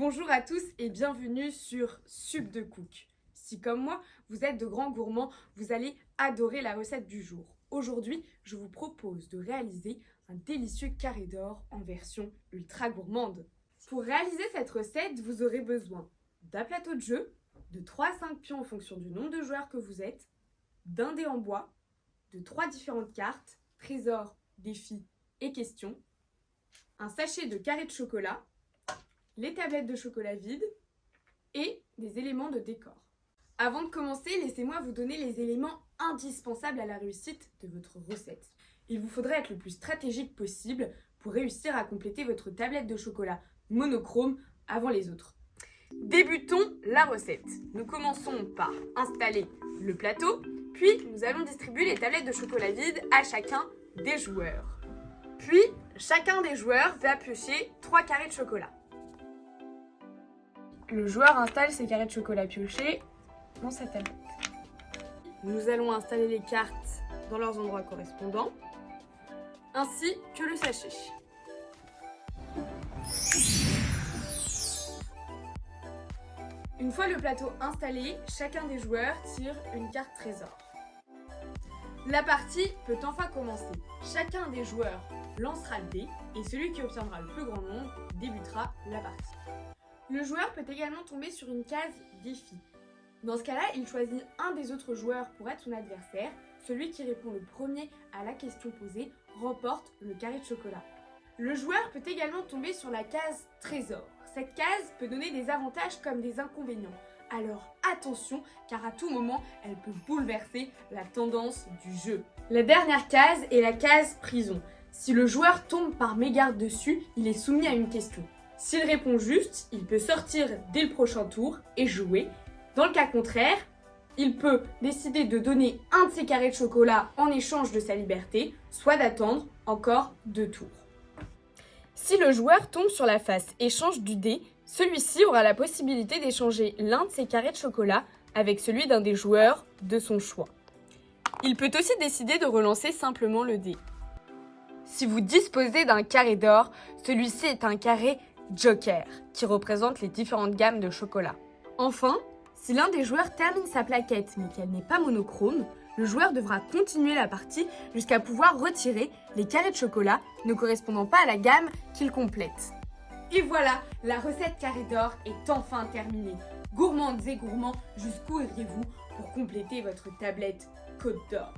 Bonjour à tous et bienvenue sur Sub de Cook. Si comme moi, vous êtes de grands gourmands, vous allez adorer la recette du jour. Aujourd'hui, je vous propose de réaliser un délicieux carré d'or en version ultra gourmande. Pour réaliser cette recette, vous aurez besoin d'un plateau de jeu, de 3 à 5 pions en fonction du nombre de joueurs que vous êtes, d'un dé en bois, de 3 différentes cartes, trésor, défi et questions, un sachet de carré de chocolat, les tablettes de chocolat vides et des éléments de décor. Avant de commencer, laissez-moi vous donner les éléments indispensables à la réussite de votre recette. Il vous faudrait être le plus stratégique possible pour réussir à compléter votre tablette de chocolat monochrome avant les autres. Débutons la recette. Nous commençons par installer le plateau, puis nous allons distribuer les tablettes de chocolat vides à chacun des joueurs. Puis, chacun des joueurs va piocher 3 carrés de chocolat. Le joueur installe ses carrés de chocolat piochés dans sa tablette. Nous allons installer les cartes dans leurs endroits correspondants, ainsi que le sachet. Une fois le plateau installé, chacun des joueurs tire une carte trésor. La partie peut enfin commencer. Chacun des joueurs lancera le dé et celui qui obtiendra le plus grand nombre débutera la partie. Le joueur peut également tomber sur une case défi. Dans ce cas-là, il choisit un des autres joueurs pour être son adversaire. Celui qui répond le premier à la question posée remporte le carré de chocolat. Le joueur peut également tomber sur la case trésor. Cette case peut donner des avantages comme des inconvénients. Alors attention, car à tout moment, elle peut bouleverser la tendance du jeu. La dernière case est la case prison. Si le joueur tombe par mégarde dessus, il est soumis à une question. S'il répond juste, il peut sortir dès le prochain tour et jouer. Dans le cas contraire, il peut décider de donner un de ses carrés de chocolat en échange de sa liberté, soit d'attendre encore 2 tours. Si le joueur tombe sur la face échange du dé, celui-ci aura la possibilité d'échanger l'un de ses carrés de chocolat avec celui d'un des joueurs de son choix. Il peut aussi décider de relancer simplement le dé. Si vous disposez d'un carré d'or, celui-ci est un carré Joker, qui représente les différentes gammes de chocolat. Enfin, si l'un des joueurs termine sa plaquette mais qu'elle n'est pas monochrome, le joueur devra continuer la partie jusqu'à pouvoir retirer les carrés de chocolat ne correspondant pas à la gamme qu'il complète. Et voilà, la recette carré d'or est enfin terminée. Gourmandes et gourmands, jusqu'où irez-vous pour compléter votre tablette Côte d'Or ?